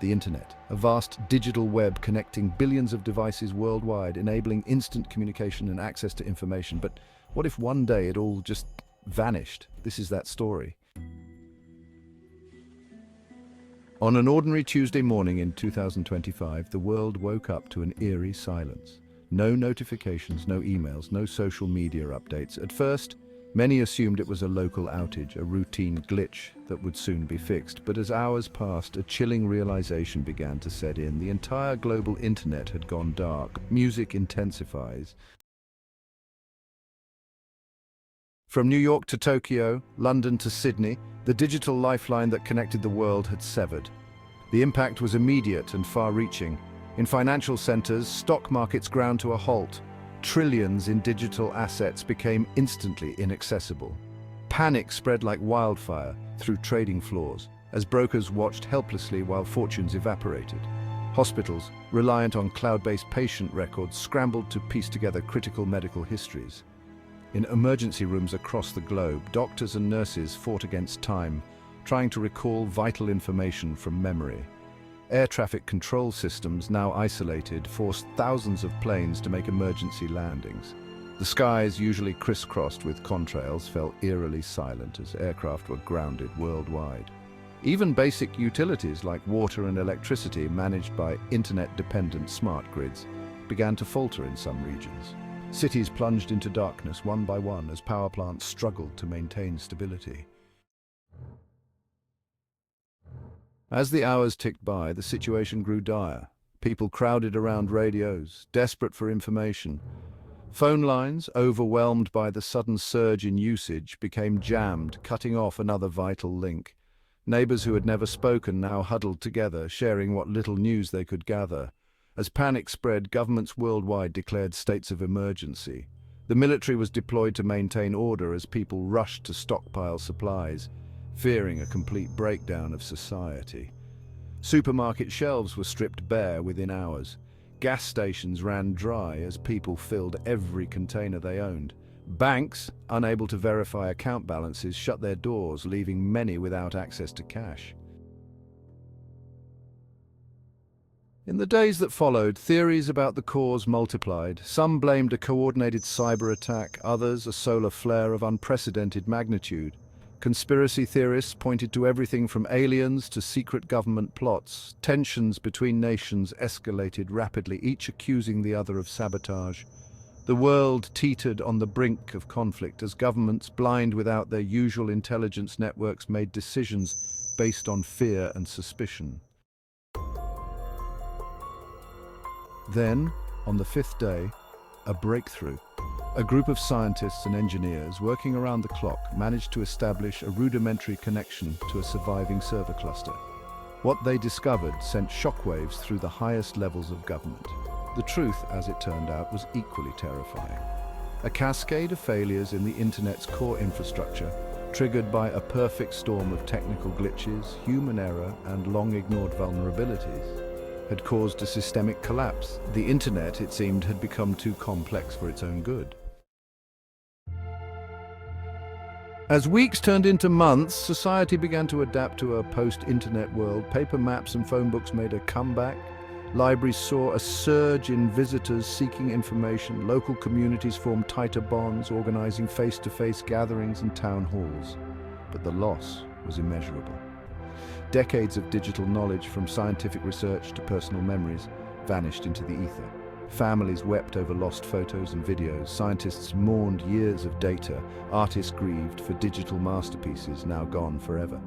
the internet, a vast digital web connecting billions of devices worldwide, enabling instant communication and access to information. But what if one day it all just vanished? This is that story. On an ordinary Tuesday morning in 2025, the world woke up to an eerie silence. No notifications, no emails, no social media updates. At first, many assumed it was a local outage, a routine glitch that would soon be fixed. But as hours passed, a chilling realization began to set in. The entire global internet had gone dark. Music intensifies. From New York to Tokyo, London to Sydney, the digital lifeline that connected the world had severed. The impact was immediate and far-reaching. In financial centers, stock markets ground to a halt. Trillions in digital assets became instantly inaccessible. Panic spread like wildfire through trading floors as brokers watched helplessly while fortunes evaporated. Hospitals, reliant on cloud-based patient records, scrambled to piece together critical medical histories. In emergency rooms across the globe, doctors and nurses fought against time, trying to recall vital information from memory. Air traffic control systems, now isolated, forced thousands of planes to make emergency landings. The skies, usually crisscrossed with contrails, fell eerily silent as aircraft were grounded worldwide. Even basic utilities like water and electricity, managed by internet-dependent smart grids, began to falter in some regions. Cities plunged into darkness one by one as power plants struggled to maintain stability. As the hours ticked by, the situation grew dire. People crowded around radios, desperate for information. Phone lines, overwhelmed by the sudden surge in usage, became jammed, cutting off another vital link. Neighbors who had never spoken now huddled together, sharing what little news they could gather. As panic spread, governments worldwide declared states of emergency. The military was deployed to maintain order as people rushed to stockpile supplies, fearing a complete breakdown of society. Supermarket shelves were stripped bare within hours. Gas stations ran dry as people filled every container they owned. Banks, unable to verify account balances, shut their doors, leaving many without access to cash. In the days that followed, theories about the cause multiplied. Some blamed a coordinated cyber attack, others a solar flare of unprecedented magnitude. Conspiracy theorists pointed to everything from aliens to secret government plots. Tensions between nations escalated rapidly, each accusing the other of sabotage. The world teetered on the brink of conflict as governments, blind without their usual intelligence networks, made decisions based on fear and suspicion. Then, on the fifth day, a breakthrough. A group of scientists and engineers working around the clock managed to establish a rudimentary connection to a surviving server cluster. What they discovered sent shockwaves through the highest levels of government. The truth, as it turned out, was equally terrifying. A cascade of failures in the internet's core infrastructure, triggered by a perfect storm of technical glitches, human error, and long-ignored vulnerabilities, had caused a systemic collapse. The internet, it seemed, had become too complex for its own good. As weeks turned into months, society began to adapt to a post-internet world. Paper maps and phone books made a comeback. Libraries saw a surge in visitors seeking information. Local communities formed tighter bonds, organizing face-to-face gatherings and town halls. But the loss was immeasurable. Decades of digital knowledge, from scientific research to personal memories, vanished into the ether. Families wept over lost photos and videos. Scientists mourned years of data. Artists grieved for digital masterpieces now gone forever.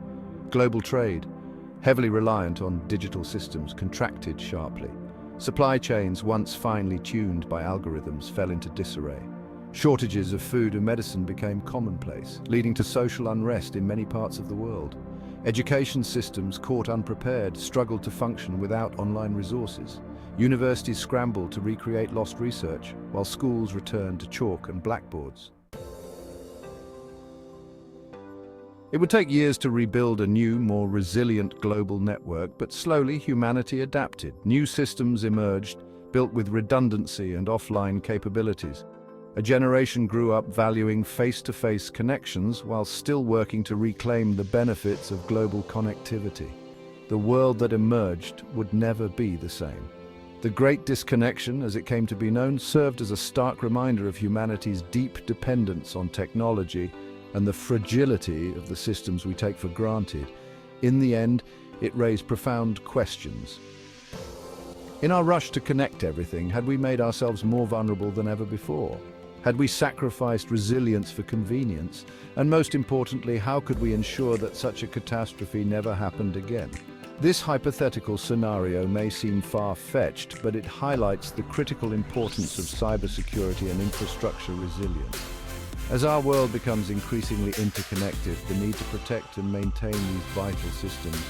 Global trade, heavily reliant on digital systems, contracted sharply. Supply chains, once finely tuned by algorithms, fell into disarray. Shortages of food and medicine became commonplace, leading to social unrest in many parts of the world. Education systems, caught unprepared, struggled to function without online resources. Universities scrambled to recreate lost research, while schools returned to chalk and blackboards. It would take years to rebuild a new, more resilient global network, but slowly humanity adapted. New systems emerged, built with redundancy and offline capabilities. A generation grew up valuing face-to-face connections while still working to reclaim the benefits of global connectivity. the world that emerged would never be the same. The Great Disconnection, as it came to be known, served as a stark reminder of humanity's deep dependence on technology and the fragility of the systems we take for granted. In the end, it raised profound questions. In our rush to connect everything, had we made ourselves more vulnerable than ever before? Had we sacrificed resilience for convenience? And most importantly, how could we ensure that such a catastrophe never happened again? This hypothetical scenario may seem far-fetched, but it highlights the critical importance of cybersecurity and infrastructure resilience. As our world becomes increasingly interconnected, the need to protect and maintain these vital systems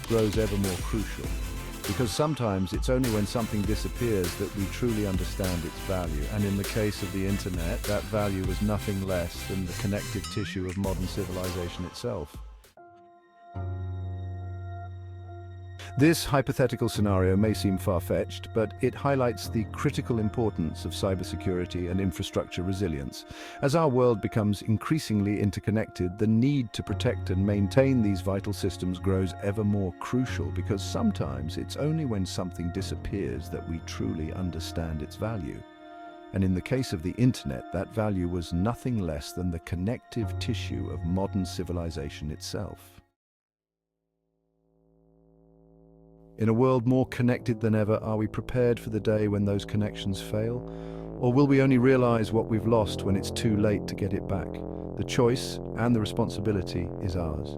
grows ever more crucial. Because sometimes it's only when something disappears that we truly understand its value. And in the case of the internet, that value was nothing less than the connective tissue of modern civilization itself. This hypothetical scenario may seem far-fetched, but it highlights the critical importance of cybersecurity and infrastructure resilience. As our world becomes increasingly interconnected, the need to protect and maintain these vital systems grows ever more crucial, because sometimes it's only when something disappears that we truly understand its value. And in the case of the internet, that value was nothing less than the connective tissue of modern civilization itself. In a world more connected than ever, are we prepared for the day when those connections fail? Or will we only realize what we've lost when it's too late to get it back? The choice and the responsibility is ours.